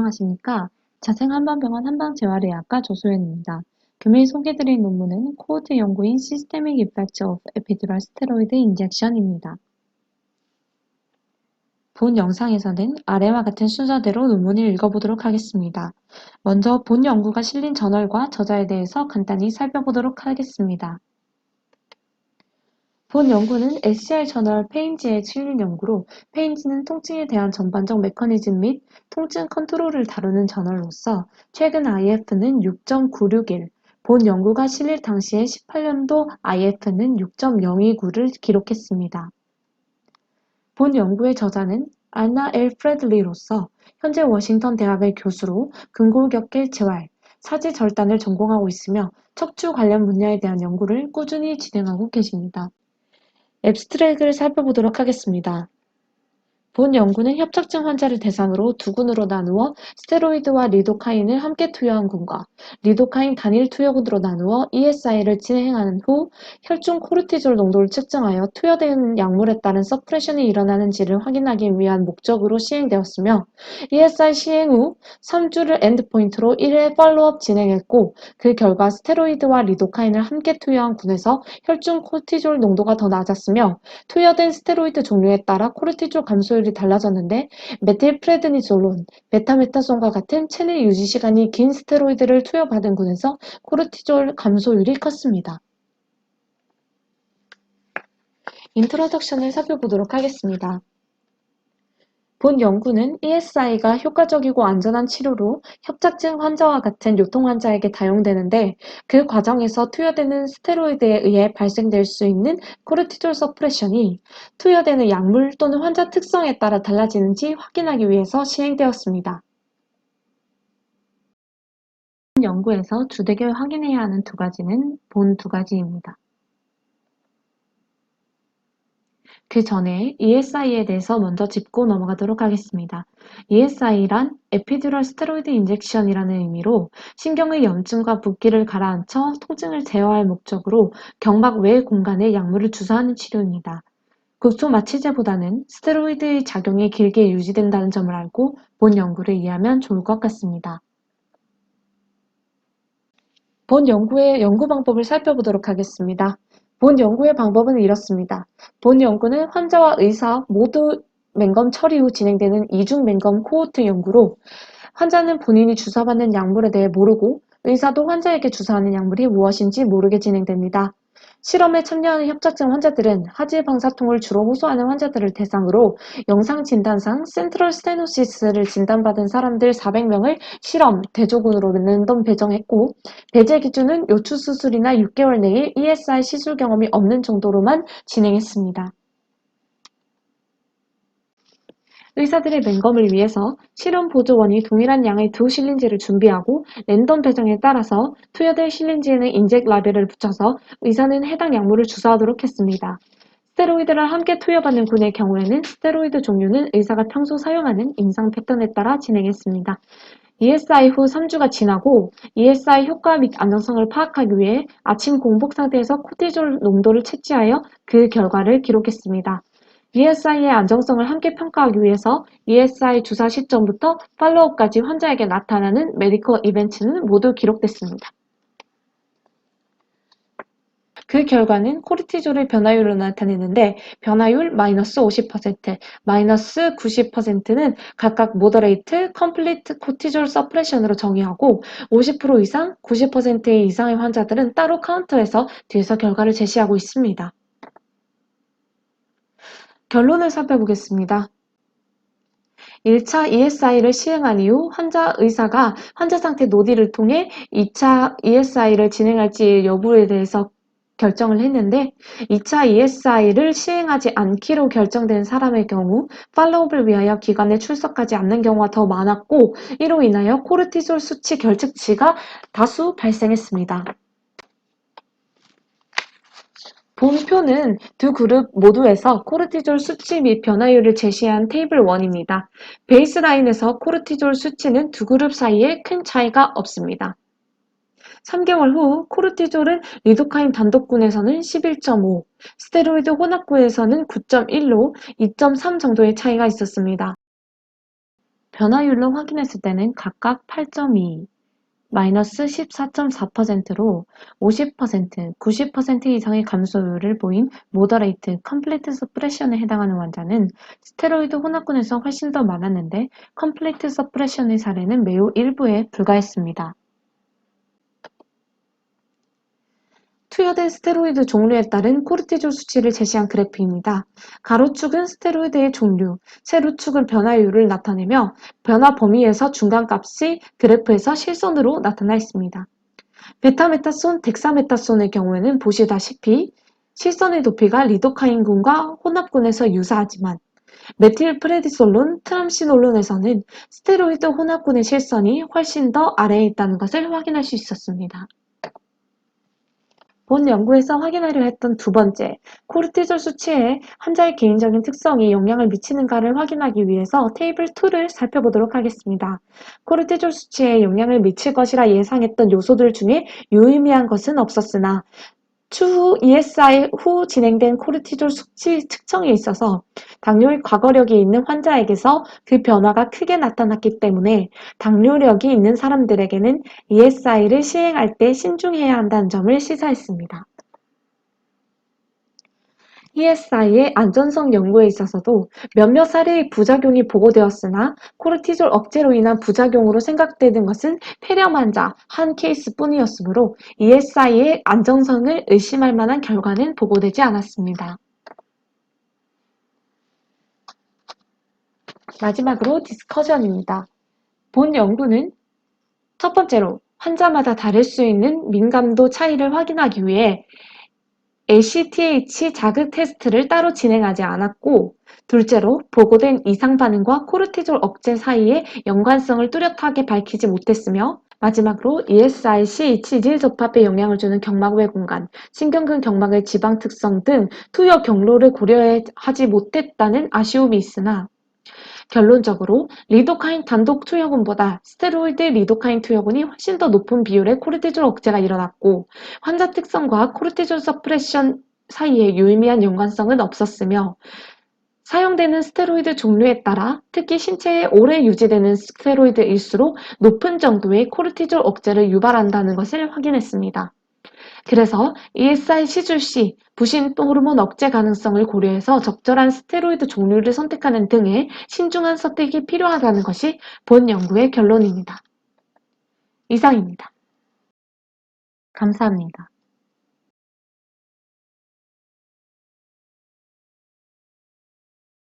안녕하십니까. 자생한방병원 한방재활의학과 조소연입니다. 금일 소개드릴 논문은 코호트 연구인 Systemic Effects of Epidural Steroid Injection입니다. 본 영상에서는 아래와 같은 순서대로 논문을 읽어보도록 하겠습니다. 먼저 본 연구가 실린 저널과 저자에 대해서 간단히 살펴보도록 하겠습니다. 본 연구는 SCI 저널 페인지에 실린 연구로 페인지는 통증에 대한 전반적 메커니즘 및 통증 컨트롤을 다루는 저널로서 최근 IF는 6.961, 본 연구가 실릴 당시의 18년도 IF는 6.029를 기록했습니다. 본 연구의 저자는 안나 엘 프레들리로서 현재 워싱턴 대학의 교수로 근골격계 재활, 사지 절단을 전공하고 있으며 척추 관련 분야에 대한 연구를 꾸준히 진행하고 계십니다. 앱스트랙을 살펴보도록 하겠습니다. 본 연구는 협착증 환자를 대상으로 두 군으로 나누어 스테로이드와 리도카인을 함께 투여한 군과 리도카인 단일 투여군으로 나누어 ESI를 진행하는 후 혈중 코르티졸 농도를 측정하여 투여된 약물에 따른 서프레션이 일어나는지를 확인하기 위한 목적으로 시행되었으며 ESI 시행 후 3주를 엔드포인트로 1회 팔로우업 진행했고 그 결과 스테로이드와 리도카인을 함께 투여한 군에서 혈중 코르티졸 농도가 더 낮았으며 투여된 스테로이드 종류에 따라 코르티졸 감소율이 달라졌는데 메틸프레드니졸론, 베타메타손과 같은 체내 유지 시간이 긴 스테로이드를 투여받은 군에서 코르티졸 감소율이 컸습니다. 인트로덕션을 살펴보도록 하겠습니다. 본 연구는 ESI가 효과적이고 안전한 치료로 협착증 환자와 같은 요통 환자에게 다용되는데 그 과정에서 투여되는 스테로이드에 의해 발생될 수 있는 코르티졸 서프레션이 투여되는 약물 또는 환자 특성에 따라 달라지는지 확인하기 위해서 시행되었습니다. 본 연구에서 주되게 확인해야 하는 두 가지는 본 두 가지입니다. 그 전에 ESI에 대해서 먼저 짚고 넘어가도록 하겠습니다. ESI란 에피듀럴 스테로이드 인젝션이라는 의미로 신경의 염증과 붓기를 가라앉혀 통증을 제어할 목적으로 경막 외 공간에 약물을 주사하는 치료입니다. 국소 마취제보다는 스테로이드의 작용이 길게 유지된다는 점을 알고 본 연구를 이해하면 좋을 것 같습니다. 본 연구의 연구 방법을 살펴보도록 하겠습니다. 본 연구의 방법은 이렇습니다. 본 연구는 환자와 의사 모두 맹검 처리 후 진행되는 이중 맹검 코호트 연구로 환자는 본인이 주사받는 약물에 대해 모르고 의사도 환자에게 주사하는 약물이 무엇인지 모르게 진행됩니다. 실험에 참여하는 협착증 환자들은 하지 방사통을 주로 호소하는 환자들을 대상으로 영상 진단상 센트럴 스테노시스를 진단받은 사람들 400명을 실험 대조군으로 랜덤 배정했고 배제 기준은 요추 수술이나 6개월 내에 ESI 시술 경험이 없는 정도로만 진행했습니다. 의사들의 맹검을 위해서 실험 보조원이 동일한 양의 두 실린지를 준비하고 랜덤 배정에 따라서 투여될 실린지에는 인젝 라벨을 붙여서 의사는 해당 약물을 주사하도록 했습니다. 스테로이드를 함께 투여받는 군의 경우에는 스테로이드 종류는 의사가 평소 사용하는 임상 패턴에 따라 진행했습니다. ESI 후 3주가 지나고 ESI 효과 및 안정성을 파악하기 위해 아침 공복 상태에서 코티졸 농도를 채취하여 그 결과를 기록했습니다. ESI의 안정성을 함께 평가하기 위해서 ESI 주사 시점부터 팔로우업까지 환자에게 나타나는 메디컬 이벤트는 모두 기록됐습니다. 그 결과는 코르티졸의 변화율로 나타내는데 변화율 마이너스 50%, 마이너스 90%는 각각 모더레이트, 컴플리트 코티졸 서프레션으로 정의하고 50% 이상, 90% 이상의 환자들은 따로 카운터해서 뒤에서 결과를 제시하고 있습니다. 결론을 살펴보겠습니다. 1차 ESI를 시행한 이후 의사가 환자 상태 노디를 통해 2차 ESI를 진행할지 여부에 대해서 결정을 했는데 2차 ESI를 시행하지 않기로 결정된 사람의 경우 팔로우업을 위하여 기관에 출석하지 않는 경우가 더 많았고 이로 인하여 코르티솔 수치 결측치가 다수 발생했습니다. 본표는 두 그룹 모두에서 코르티졸 수치 및 변화율을 제시한 테이블 1입니다. 베이스라인에서 코르티졸 수치는 두 그룹 사이에 큰 차이가 없습니다. 3개월 후 코르티졸은 리도카인 단독군에서는 11.5, 스테로이드 혼합군에서는 9.1로 2.3 정도의 차이가 있었습니다. 변화율로 확인했을 때는 각각 8.2, 마이너스 14.4%로 50%, 90% 이상의 감소율을 보인 모더레이트 컴플리트 서프레션에 해당하는 환자는 스테로이드 혼합군에서 훨씬 더 많았는데 컴플리트 서프레션의 사례는 매우 일부에 불과했습니다. 투여된 스테로이드 종류에 따른 코르티졸 수치를 제시한 그래프입니다. 가로축은 스테로이드의 종류, 세로축은 변화율을 나타내며 변화 범위에서 중간값이 그래프에서 실선으로 나타나 있습니다. 베타메타손, 덱사메타손의 경우에는 보시다시피 실선의 높이가 리도카인군과 혼합군에서 유사하지만 메틸프레디솔론, 트람시놀론에서는 스테로이드 혼합군의 실선이 훨씬 더 아래에 있다는 것을 확인할 수 있었습니다. 본 연구에서 확인하려 했던 두 번째, 코르티졸 수치에 환자의 개인적인 특성이 영향을 미치는가를 확인하기 위해서 테이블 2를 살펴보도록 하겠습니다. 코르티졸 수치에 영향을 미칠 것이라 예상했던 요소들 중에 유의미한 것은 없었으나 추후 ESI 후 진행된 코르티졸 수치 측정에 있어서 당뇨의 과거력이 있는 환자에게서 그 변화가 크게 나타났기 때문에 당뇨력이 있는 사람들에게는 ESI를 시행할 때 신중해야 한다는 점을 시사했습니다. ESI의 안전성 연구에 있어서도 몇몇 사례의 부작용이 보고되었으나 코르티졸 억제로 인한 부작용으로 생각되는 것은 폐렴 환자 한 케이스뿐이었으므로 ESI의 안전성을 의심할 만한 결과는 보고되지 않았습니다. 마지막으로 디스커션입니다. 본 연구는 첫 번째로 환자마다 다를 수 있는 민감도 차이를 확인하기 위해 ACTH 자극 테스트를 따로 진행하지 않았고, 둘째로 보고된 이상 반응과 코르티졸 억제 사이의 연관성을 뚜렷하게 밝히지 못했으며, 마지막으로 ESIC 지질 접합에 영향을 주는 경막외 공간, 신경근 경막의 지방 특성 등 투여 경로를 고려하지 못했다는 아쉬움이 있으나 결론적으로 리도카인 단독 투여군보다 스테로이드 리도카인 투여군이 훨씬 더 높은 비율의 코르티졸 억제가 일어났고 환자 특성과 코르티졸 서프레션 사이에 유의미한 연관성은 없었으며 사용되는 스테로이드 종류에 따라 특히 신체에 오래 유지되는 스테로이드일수록 높은 정도의 코르티졸 억제를 유발한다는 것을 확인했습니다. 그래서 ESI 시술 시 부신 호르몬 억제 가능성을 고려해서 적절한 스테로이드 종류를 선택하는 등의 신중한 선택이 필요하다는 것이 본 연구의 결론입니다. 이상입니다. 감사합니다.